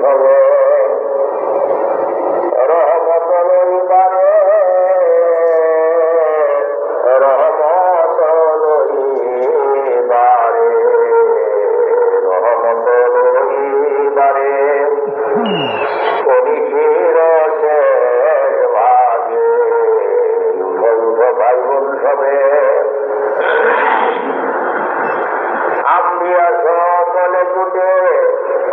হবে রহমত লইবারে রহমত লইবারে রহমত লইবারে পরিচির শেষ ভাগে ভাই বোন সবে আম্বিয়া সকলে টুটে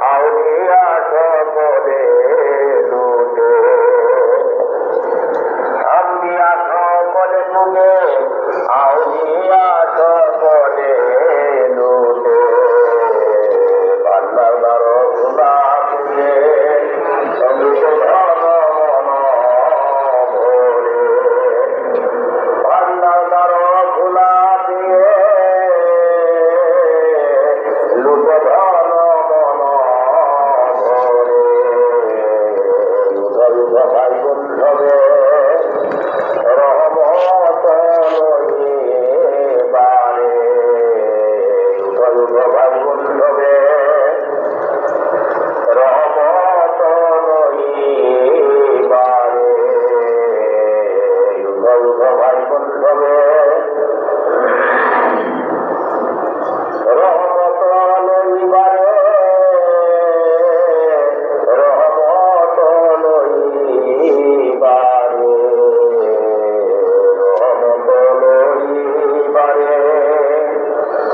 আউলিয়া সকলে টুটে আম্বিয়া সকলে টুটে আউলিয়া সকলে টুটে বান্দার দ্বারা খোলা দিয়ে সমৃদ্ধ ধন ভরে বান্দার দ্বারা খোলা দিয়ে ভাই বোন হবে রহমত লইবারে ভাই বোন হবে রহমত লইবারে ভাই বোন হবে রহমত লইবারে রহমত লইবারে রহমত লইবারে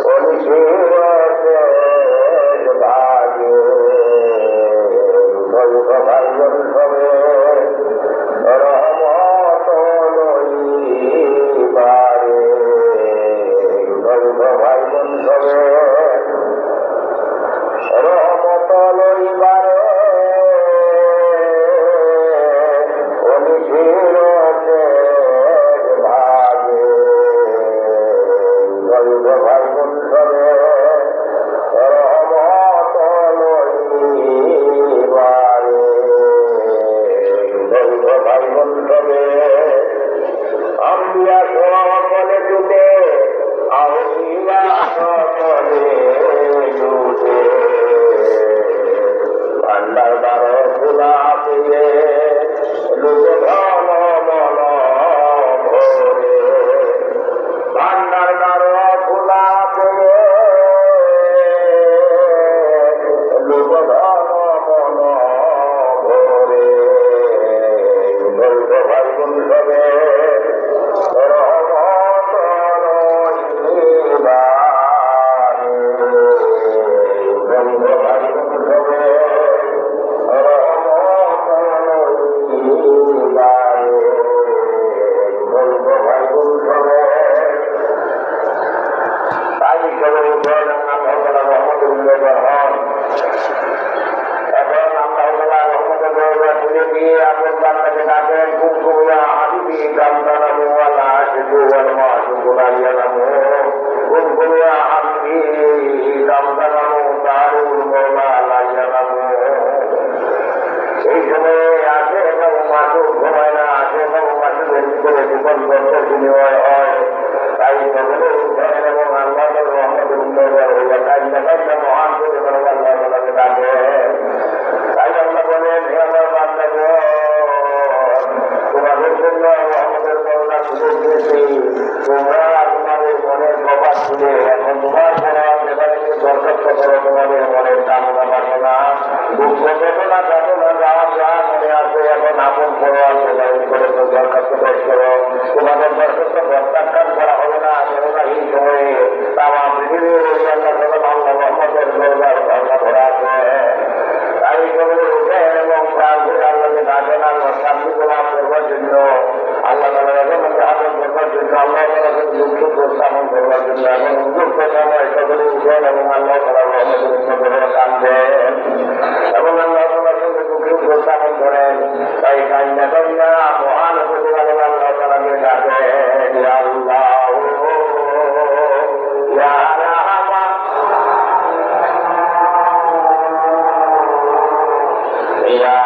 পরিচির শেষ ভাগে ভাই বোন হবে রহমত লইবারে ভাই বোন হবে রহমত লইবারে পরিচির শেষ ভাগে ভাই বোন হবে রহমত লইবারে ভাই বোন হবে আম্বিয়া সকলে টুটে আউলিয়া সকলে টুটে ভান্ডার দ্বার খোলা দিয়ে লুটে ধন মন ভরে ভান্ডার দ্বার খোলা দিয়ে লুটে ধন মন ভরে ভাই বোন হবে রহমত লইবারে ভাই বোন হবে রহমত লইবারে ভাই বোন হবে তাই করে রহমতুল্লাহ হন এখন আল্লাহ রহমতুল্লাহ তুলে দিয়ে আপনার বাচ্চাকে ডাকেন খুব কুমিয়া হাবিবি গামদানামু ওয়ালা আশিকু ওয়াল মাশুকু আলিয়ানামু খুব কুমিয়া হাবিবি গামদানামু তারুল মওলা আলিয়ানামু সেই সময়ে আসে এবং মাসুক ঘুমায় না আসে এবং মাসুকের ভিতরে জীবন বর্ষ বিনিময় হয় তাই সকলে উঠেন এবং আল্লাহ রহমতুল্লাহ হইয়া কাজটা মহান করে আল্লাহ তাআলাকে ডাকে তাই আল্লাহ বলেন হে আমার বান্দাগণ তোমাদের জন্য রহমতের করুণা খুলে দিয়েছি তোমরা তোমাদের মনের কপাট খুলে এখন তোমার যেখানে দরখাস্ত করো তোমাদের মনের কামনা বাসনা দুঃখ বেদনা যাতনা যা যা মনে আছে এখন আপন করো আছে করে তো দরখাস্ত পেশ করো তোমাদের দরখাস্ত প্রত্যাখ্যান করা হবে না কেননা এই সময়ে তামা পৃথিবীর আল্লাহ আল্লাহ রহমতের ধারণা করা আছে তাই সকলে উঠেন এবং প্রাণ করে আল্লাহকে ডাকেন আল্লাহ শান্তি লাভ করবার জন্য আল্লাহ তাআলা রহমতকে হাসিল করবার জন্য আল্লাহ তাআলাকে দুঃখ প্রস্থাপন করবার জন্য এবং উপযুক্ত সময় সকলে উঠেন এবং আল্লাহ তাআলার রহমতের উপরে কাঁদেন এবং আল্লাহ তাআলার সঙ্গে দুঃখ প্রস্থাপন করেন তাই কান্না কান্না মহান উপজেলা আল্লাহ তাআলাকে ডাকেন ইয়া আল্লাহ ইয়া রাহমান ইয়া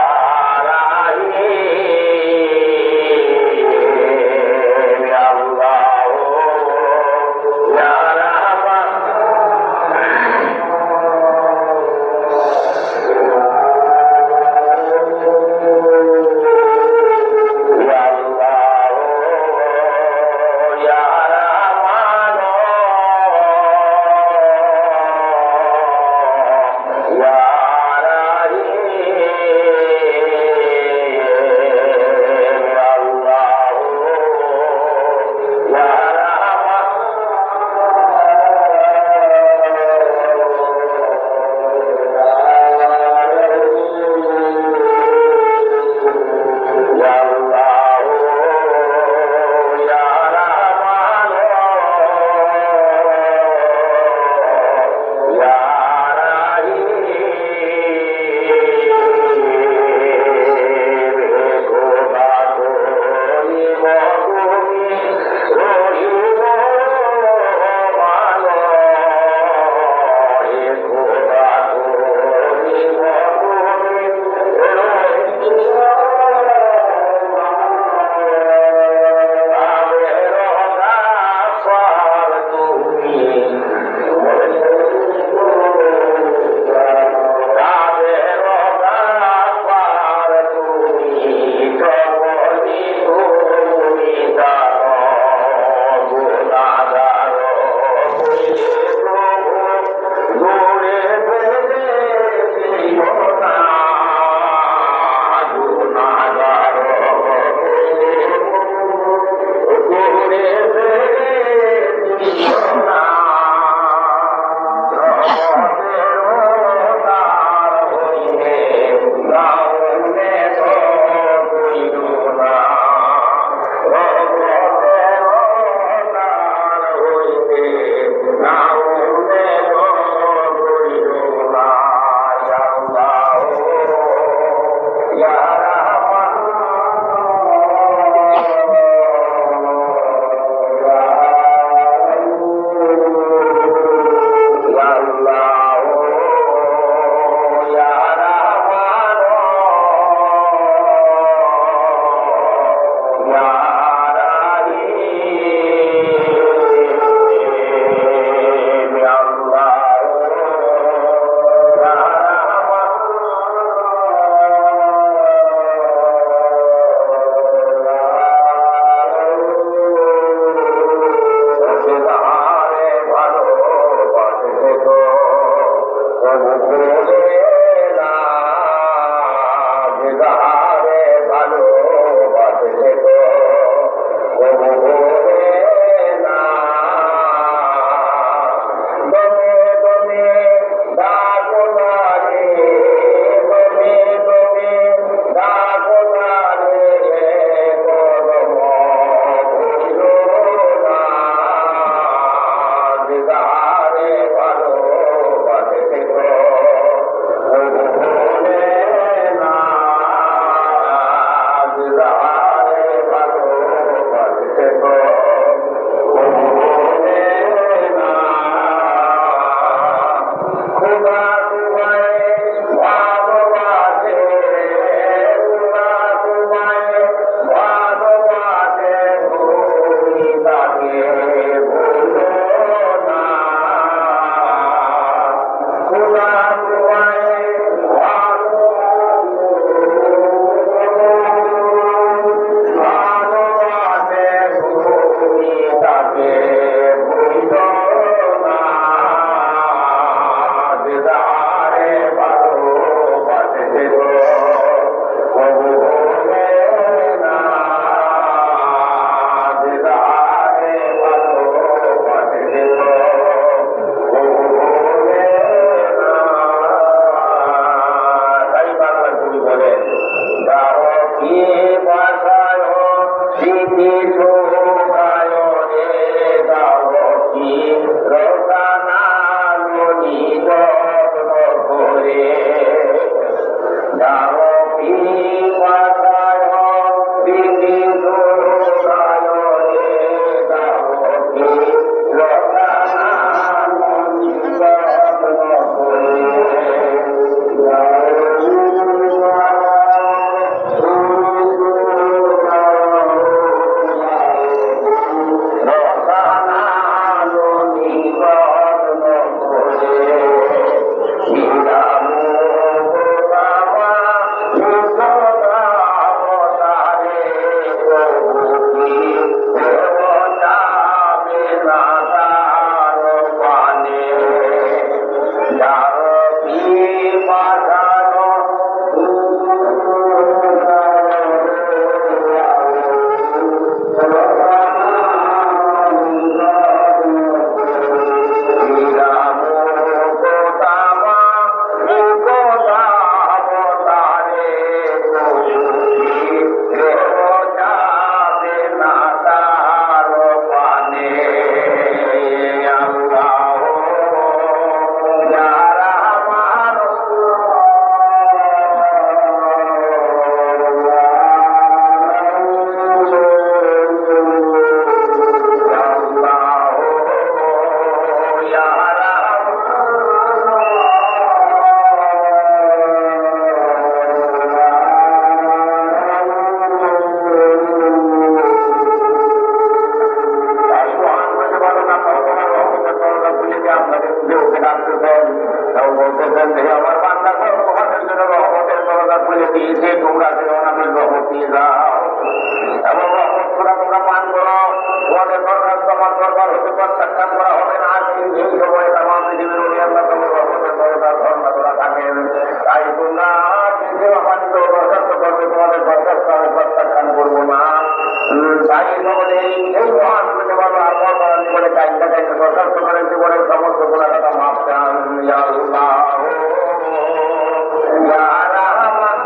আমাকে বরখাস্ত করবে, তোমাদের বরখাস্ত আমি প্রত্যাখ্যান করবো না। তাই বলে এই মহান বলো আল্লাহ তাআলা জীবনে কাইন্দা কাইন্দা বরখাস্ত করে জীবনের সমস্ত গুনাহ কথা মাফ চান। ইয়া আল্লাহ ইয়া Rahman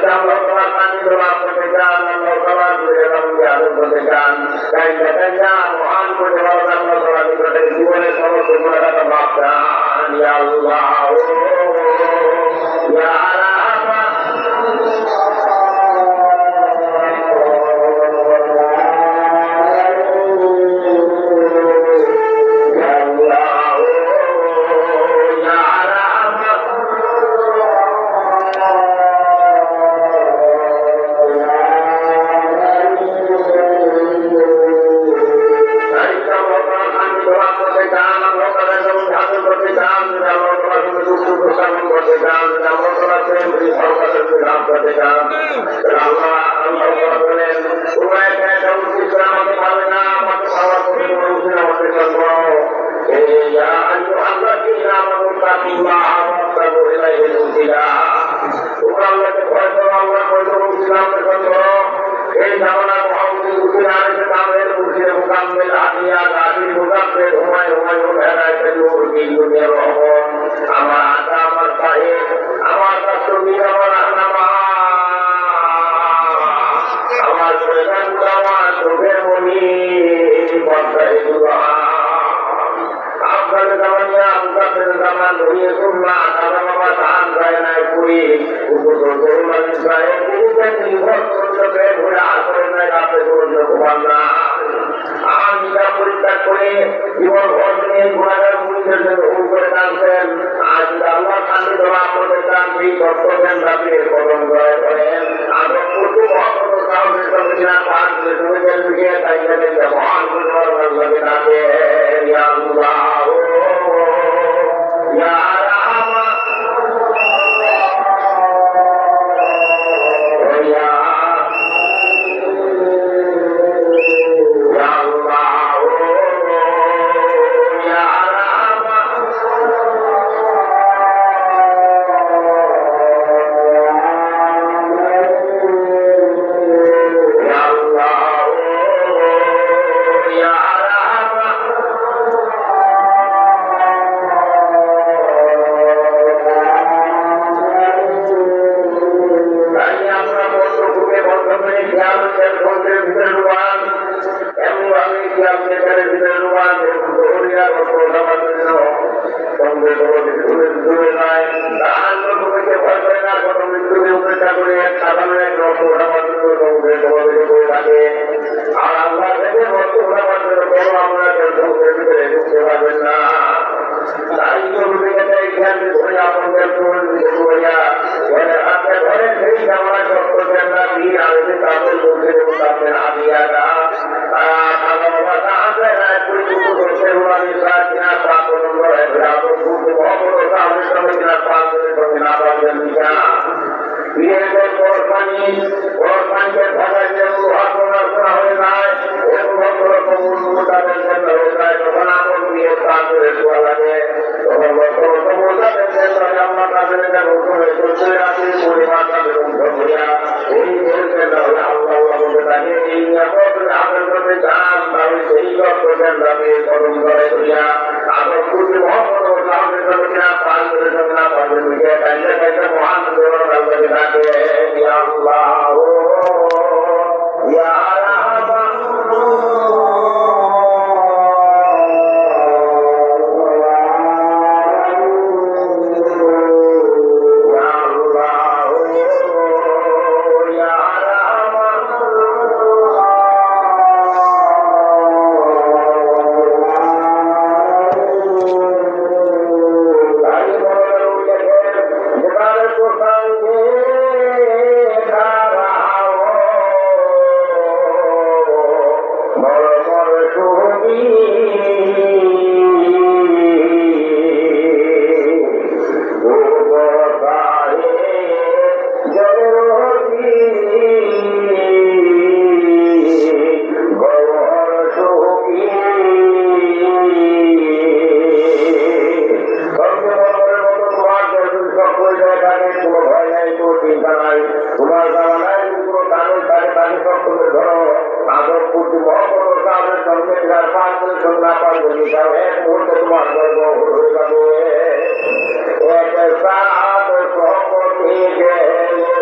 Allah telah kami dalam pernikahan Allah telah berikan dalam pernikahan dan katanya Tuhan menjawabkan masalah di pertemuan sama semua kata maafkan ya Allah ya Allah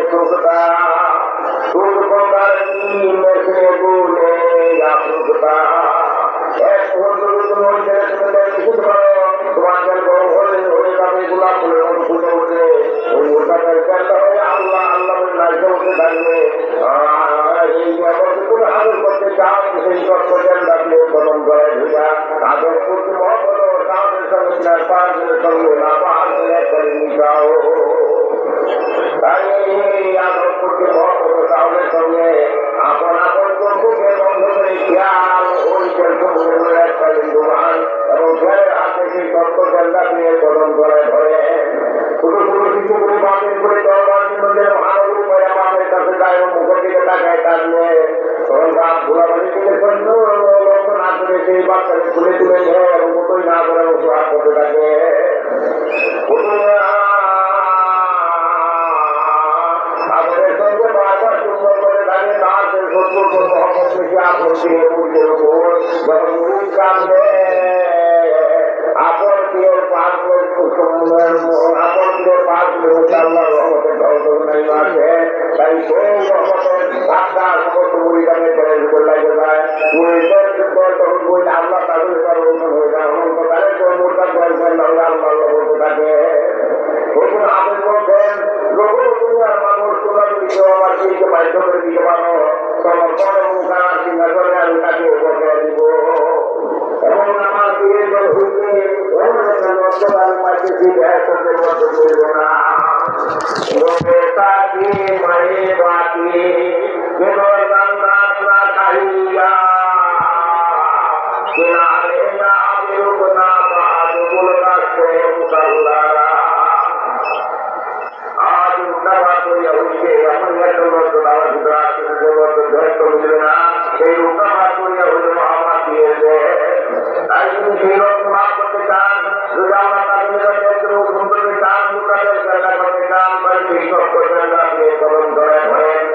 Sukta থাকবে এই অবস্থা আদর করতে চাও সেই কর্মচার ডাকলে কলম করে ঢুকা আদর করতে মহল তাদের সঙ্গে পাঁচের সঙ্গে না পাঁচের করে নিকাও তাই আদর করতে মহল তাদের সঙ্গে আপন আপন কর্মকে বন্ধ করে খেয়াল ওই সমুদ্রের একটা বিন্দুমান এবং ঘরের হাতে সেই কর্মচার ডাকলে কলম করে ধরে ছোট ছোট কিছু করে বাতিল করে দরবার বিনোদের মহানগরী করে বাপের কাছে যায় মুখের দিকে তাকায় কাঁদলে তখন বাপ ঘোরাবাড়ি থেকে সৈন্য লক্ষ্য না করে সেই বাচ্চাকে তুলে তুলে দেয় এবং মতোই না করে উপহার করতে থাকে আমাদের সঙ্গে বারবার সুন্দর করে থাকে তার শত্রুর মহব্বত থেকে আপন দিয়ে মুখের উপর যখন মুখ কাঁদবে আপন দিয়ে পাঁচ আপন দিয়ে পাঁচ আল্লাহ রহমতের ধর্মনাই আছে তাই সেই রহমতের আত্মা সমস্ত পরিবারের পরের উপর লাগে যায় তখন বই আল্লাহ তাদের সর্বজন হয়ে যায় অনন্ত তাদের মোটার দরকার নাহলে আল্লাহ বলতে থাকে তখন আপনি বলছেন রঘুপুরিয়ার মানুষ তোমরা যদি কেউ আমার দিকে বাধ্য করে দিতে পারো তোমার বড় মুখ আর সিংহাসনে আমি তাকে বসে দিব এবং আমার দিয়ে হইতে পাইতেছি করতে করব না তাকে মায়ে বাকি কেবল রান্নাত না খাইয়া কিনারে না বিরূপ না পাদুল রাখে মুসাল্লারা আজ উঠাবা করিয়া হইছে এমন একটা মত তারা ভিতরে আসতে ধৈর্য বুঝবে না সেই উঠাবা করিয়া হইল আমার দিয়েছে তাই তুমি সেই রকম মাফ করতে চান যদি আমরা তাদের করতে চান মুখাদের করতে চান বা সেই সব করতে আপনি কলম ধরে ধরেন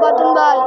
অতুন ভাই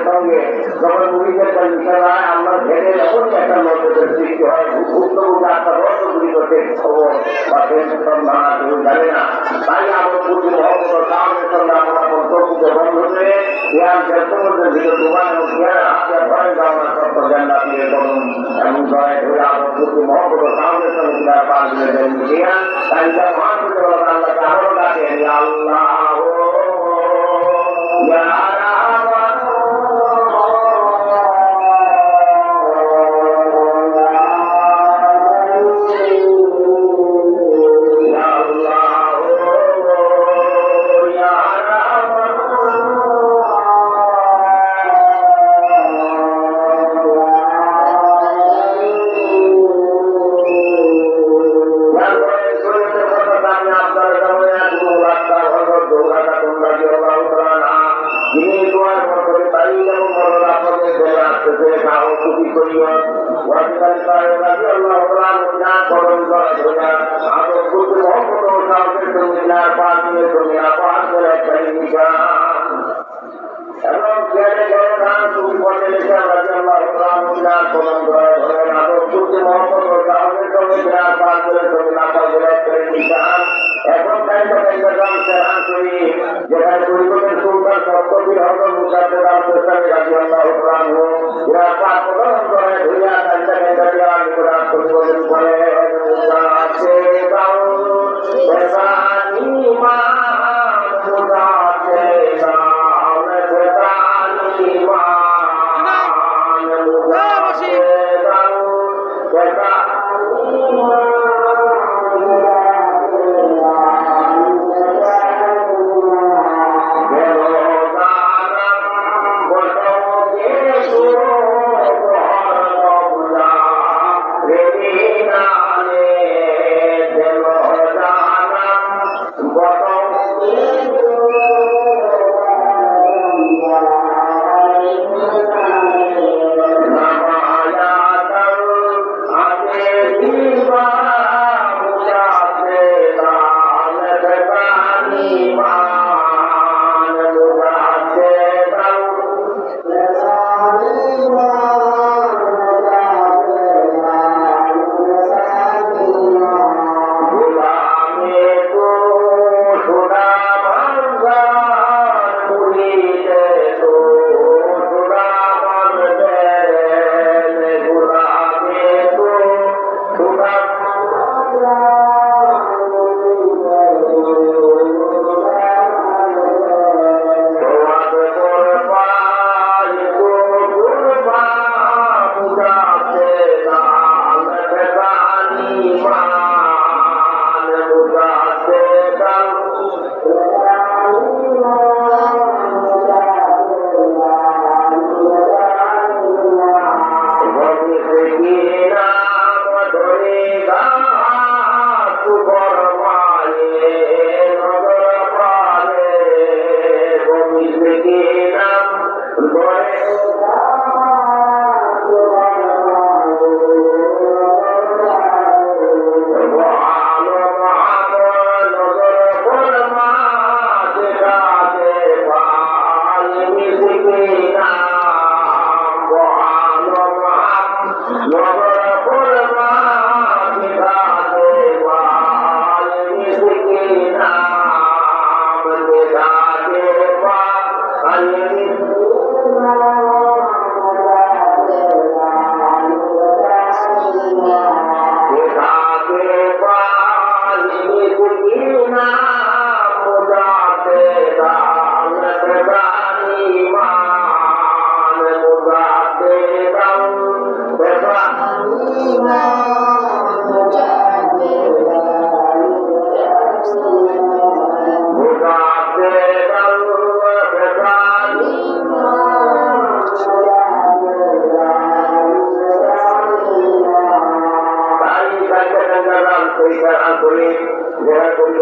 সঙ্গে যখন মুড়িদের বিষয় আমরা ভেবে যখন একটা লোকের সৃষ্টি হয় ভুক্তভোগী একটা রসগুলি করতে খবর বা টেনশন ভাঙা কেউ জানে না। তাই আমরা বুঝি মহব্বত কামের সঙ্গে আমরা কর্তব্যকে বন্ধ করে জ্ঞান সমুদ্রের ভিতরে ডুবান এবং জ্ঞানের হাতে ভয় যাওয়া সত্য জ্ঞান দিয়ে করুন এমন জয় ধরে আমরা বুঝি মহব্বত কামের সঙ্গে তার পাশ দিয়ে দেন জ্ঞান তাই তার মহাপুজো আল্লাহকে আরো ডাকেন আল্লাহ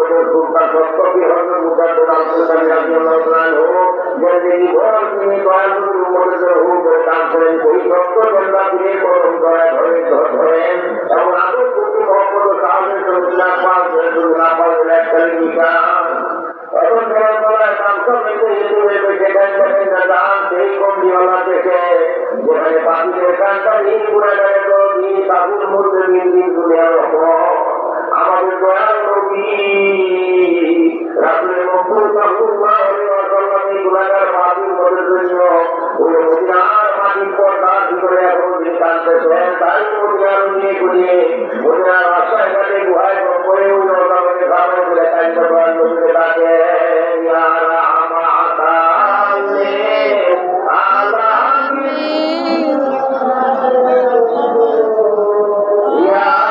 সুলতান সত্য কি হল মুজাদ্দিদ আল সুলতান রাদিয়াল্লাহু তাআলা যিনি বলেন তিনি দয়াল নবীর উম্মতের হুকুম করে কাজ করেন সেই সত্য জন্না দিয়ে করুন দয়া ধরেন এবং আদর করতে মোহাম্মদ সাহাবের রসুল্লাহ পাক রসুল্লাহ পাক একটা নিশান এখন বলার কামসব থেকে ইউটিউবে যেখানে দেখেন না সেই কমডিওয়ালা থেকে যেখানে পাখিদের কানটা এই পুরা গেলে তো এই বাবুর মধ্যে দিন দুনিয়ার আমাদের দয়াল নবী রাসূলের মকবুল সাল্লাল্লাহু আলাইহি ওয়াসাল্লাম এই গুনাহগার পাপীর মদের জন্য ওই মদিনার মাটির পর্দার ভিতরে এখন দিন কাঁদতেছেন তাই মদিনার নিয়ে ঘুরিয়ে মদিনার রাস্তায় ঘাটে গুহায় করে ওই নরকাকে খাবার বলে কাঁদতে পারেন নবীকে তাকে ইয়া রাহমাতাল্লিল আলামিন ইয়া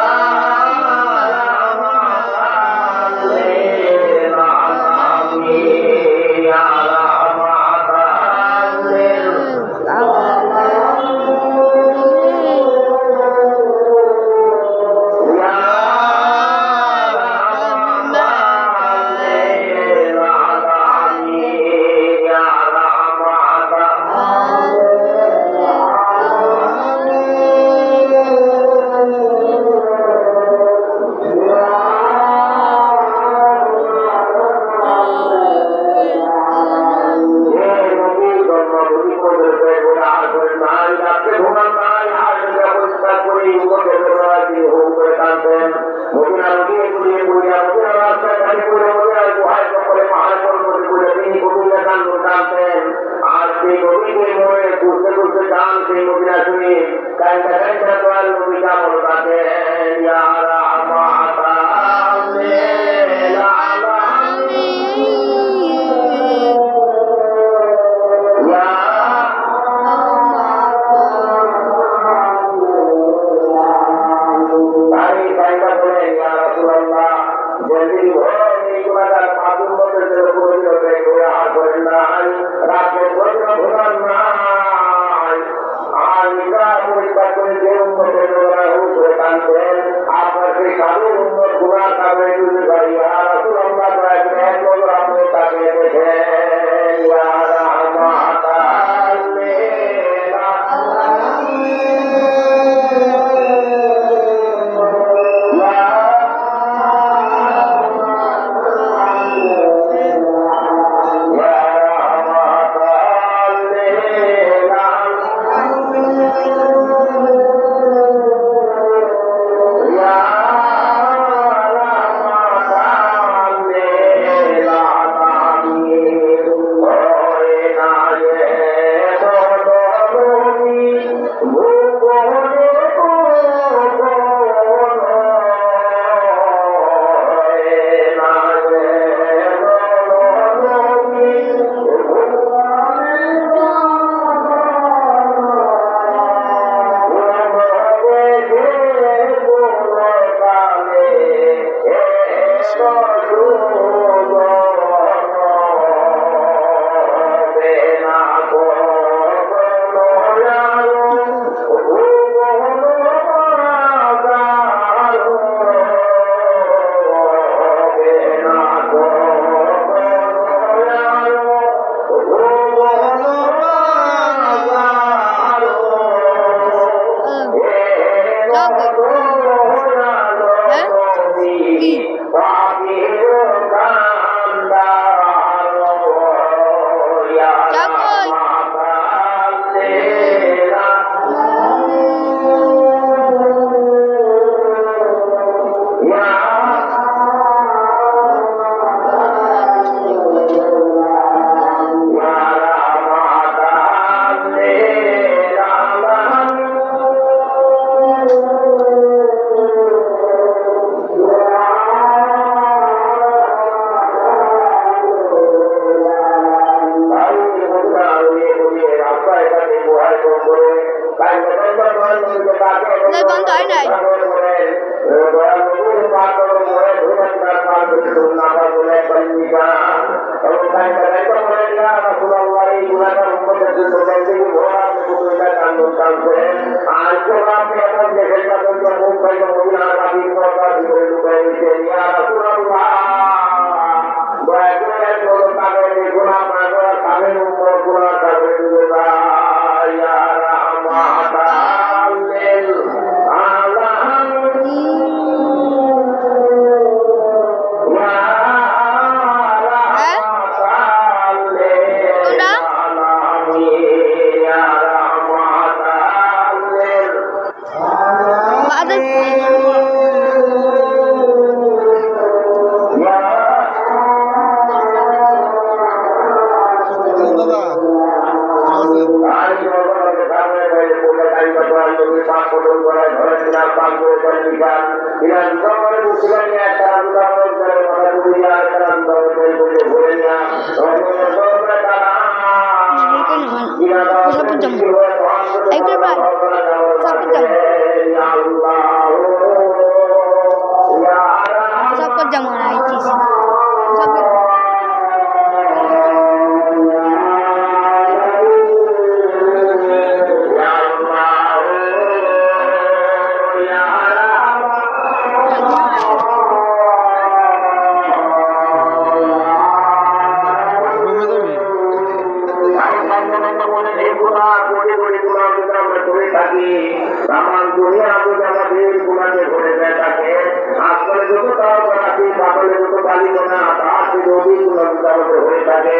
হয়ে থাকে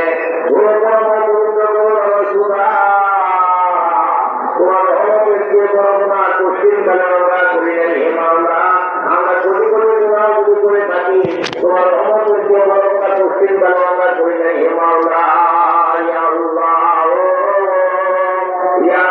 তোমার রহমতকে করোনা কঠিন কালে আমরা করি নাই হে মাওলা আমরা কোটি কোটি গুনাহ যদি করে থাকি তোমার রহমতকে করোনা কঠিন কালে আমরা করি নাই হে মাওলা ইয়া আল্লাহ ইয়া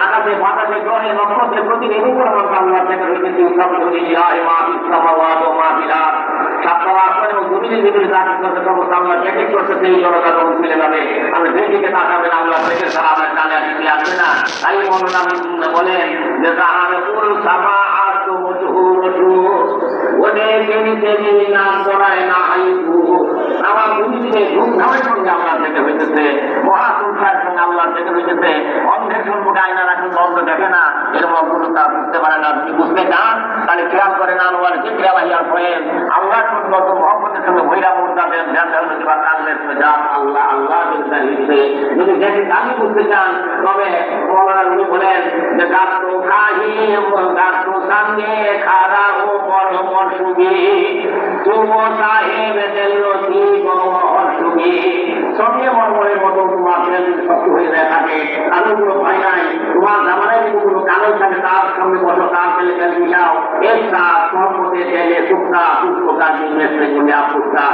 আকাশে বাতাসে গ্রহে নক্ষত্রের প্রতি নির্ভর করতে আল্লাহ থেকে রয়েছে সব ধরে ইলাহি মা ফিস সামাওয়াতি ওয়া মা ফিল আরদ হাদিস করতে সমস্ত আল্লাহ চেকিং করতে সেই জনতা তখন ফেলে যাবে। আমি যেদিকে তাকাবেন আল্লাহ থেকে ছাড়া আমার কানে আসতে আসবে না। তাই মৌলানা বলেন যে তাহারে কুল সামা অনেকে নিচে নাম করায় না হাইকু আমার ভূমিতে ধুমধামের সঙ্গে আল্লাহ থেকে হইতেছে, মহাসংখ্যার সঙ্গে আল্লাহ থেকে হইতেছে। অন্ধের সম্মুখে আয়না রাখুন, বন্ধ দেখে না, এরকম কোনো তা বুঝতে পারে না। যদি বুঝতে চান তাহলে খেয়াল করে না আনোয়ার যে খেয়াল হইয়ার পরে আল্লাহর সঙ্গে মহব্বতের সঙ্গে ভৈরা মুর্দাদের আল্লাহ আল্লাহ হিসেবে যদি দেখেন আমি বুঝতে চান তবে মৌলানা উনি বলেন যে গাছ খাহি গাছ সঙ্গে খারা ও পরমর সুগি তুমো সাহেব দেলতি গমর সুগি সঙ্গে মর্মরের মতো তোমার শক্ত হয়ে যায় থাকে, কারো কোনো ভয় নাই। তোমার জামানায় যদি কোনো কালো থাকে তার সঙ্গে বসো, তার ফেলে ফেলে মিশাও এর সাথ সহমতে তেলে শুক্তা পুষ্পকার নির্মেশে গুলিয়া পুষ্টা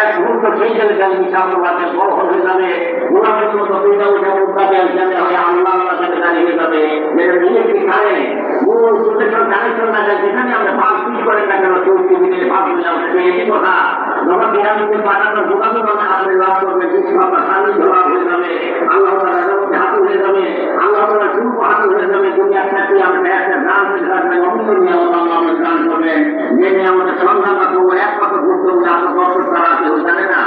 এক মুহূর্ত সেই তেলে তেল মিশাও, তোমাদের বড় হয়ে যাবে। গুণাবের মতো দুইটা উঠে উঠবে হয় আল্লাহ আল্লাহ থেকে দাঁড়িয়ে যাবে। যেটা নিজেকে খায় মূল সুন্দর কানেকশন না যায়, যেখানে আমরা ভাগ পিস করে না কেন চলতি মিনিটে ভাগ হয়ে যাবে। এই কথা যখন বিরামকে পাঠানোর যোগাযোগ আমরা হাতে লাভ করবে, কিছু আমরা স্বামী ধরা হয়ে যাবে, আল্লাহ হাতে হয়ে যাবে, আল্লাহ চুপ হাতে হয়ে যাবে। দুনিয়ার সাথে আমরা একটা গান হয়ে থাকবে, অন্য নিয়ামত আল্লাহ আমাদের গান করবেন। যে নিয়ে আমাদের সন্ধান পাবো একমাত্র ঘুরতে হলে আমরা বছর তারা কেউ জানে না।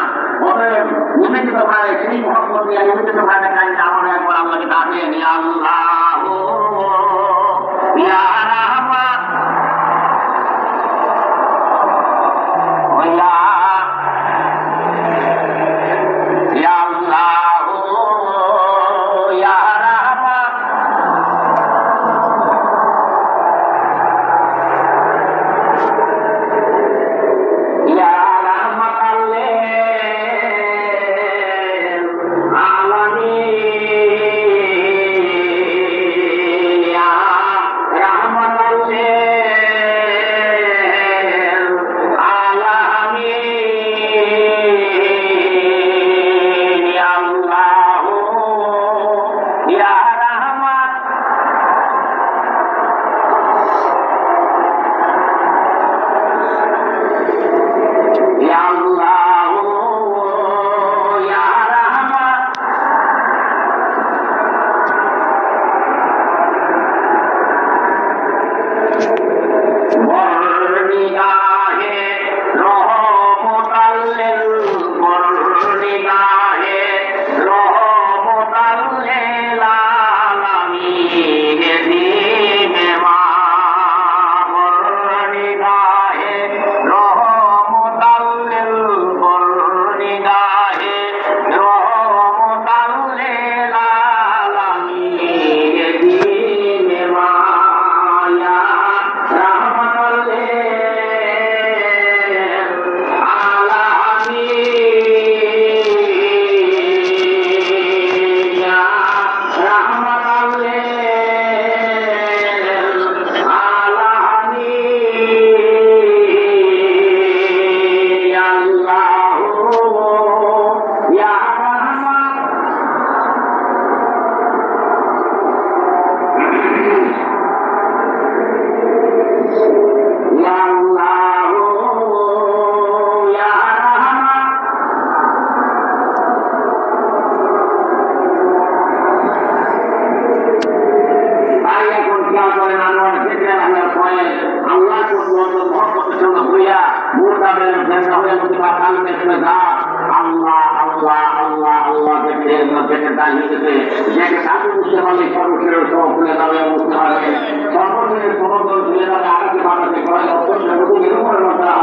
অতএব নিবেদিত ভাই সেই মহব্বত নিয়ে নিবেদিত ভাই কাজ আমার একবার আমাকে ডাকে নিয়ে আল্লাহ ইয়া রাহমান ইয়া ইয়া আল্লাহ ইয়া রাহমান ইয়া রাহমাতাল লিল আলামিন ইয়া রাহমাতাল লিল আলামিন ইয়া আল্লাহ ইয়া রাহমান ইয়া আল্লাহ ইয়া রাহমান বর্ণিগাহে রহমতাল লিল বর্ণিগাহে রহমতাল লিল আলামিন দিনে মা বর্ণিগাহে রহমতাল লিল বর্ণিগাহে রহমতাল লিল আলামিন দিনে মা ইয়া রাহমাতাল লিল আলামিন ইয়া রাহমাতাল লিল আলামিন ইয়া আল্লাহ ইয়া রাহমান ইয়া আল্লাহ ইয়া রাহমান তাই এখন খেয়াল করেন আনোয়ার যেটা আল্লাহ কয়েন আল্লাহ মহব্বতের সঙ্গে হইয়া মুরতাদের জেন্দা হয়ে মুসলিমা কালকে চলে যা আল্লাহ আল্লাহ আল্লাহ আল্লাহ দেখে দাঁড়িয়েছে যে সাধু বুঝতে পারলে সর্বশের সব খুলে যাবে, বুঝতে পারবে সর্বশের সমর্থন খুলে যাবে, আগামী বাড়াতে করে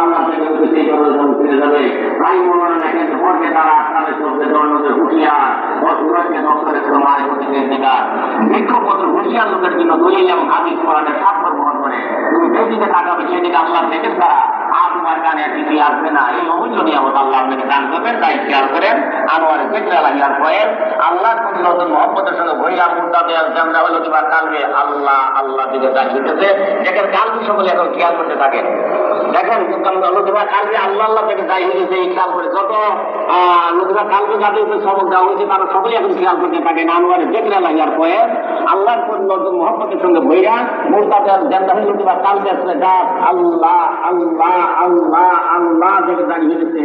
আল্লাহ থেকে সেই জনগণ ফিরে যাবে। তাই মনে দেখেন পর্বে তারা তাদের চলতে জনগণের হুঁশিয়ার ও সুরক্ষে দপ্তরের সময় প্রতিদিন নিকার বিক্ষোভপত্র হুঁশিয়ার লোকের জন্য দলিল এবং হাদিস কোরআনের স্বাক্ষর বহন করে। তুমি যেদিকে তাকাবে সেদিকে আল্লাহ দেখে ছাড়া আর তোমার কানে কিছু আসবে না। এই অমূল্য নিয়ামত আল্লাহ আপনাকে দান করবেন। তাই খেয়াল করেন আনোয়ার দেখলে লাগিয়ার পরে আল্লাহর প্রতি নতুন মহব্বতের সঙ্গে ভৈরা মুর্দাতে জামরা হলো তোমার কালবে আল্লাহ আল্লাহ দিকে চাইতেছে। দেখেন কালবি সকলে এখন খেয়াল করতে থাকেন। দেখেন তোমার কালবে আল্লাহ আল্লাহ থেকে যাই হয়েছে এই খেয়াল করে যত লোকেরা কালবে যাদেরকে সবক দেওয়া হয়েছে তারা সকলে এখন খেয়াল করতে থাকেন। আনোয়ারের দেখলে লাগিয়ার পরে আল্লাহর প্রতি নতুন মহব্বতের সঙ্গে ভৈরা মুর্দাতে জামরা হলো তোমার কালবে আসলে আল্লাহ আল্লাহ আল্লাহ আল্লাহ থেকে দাঁড়িয়ে গেছে।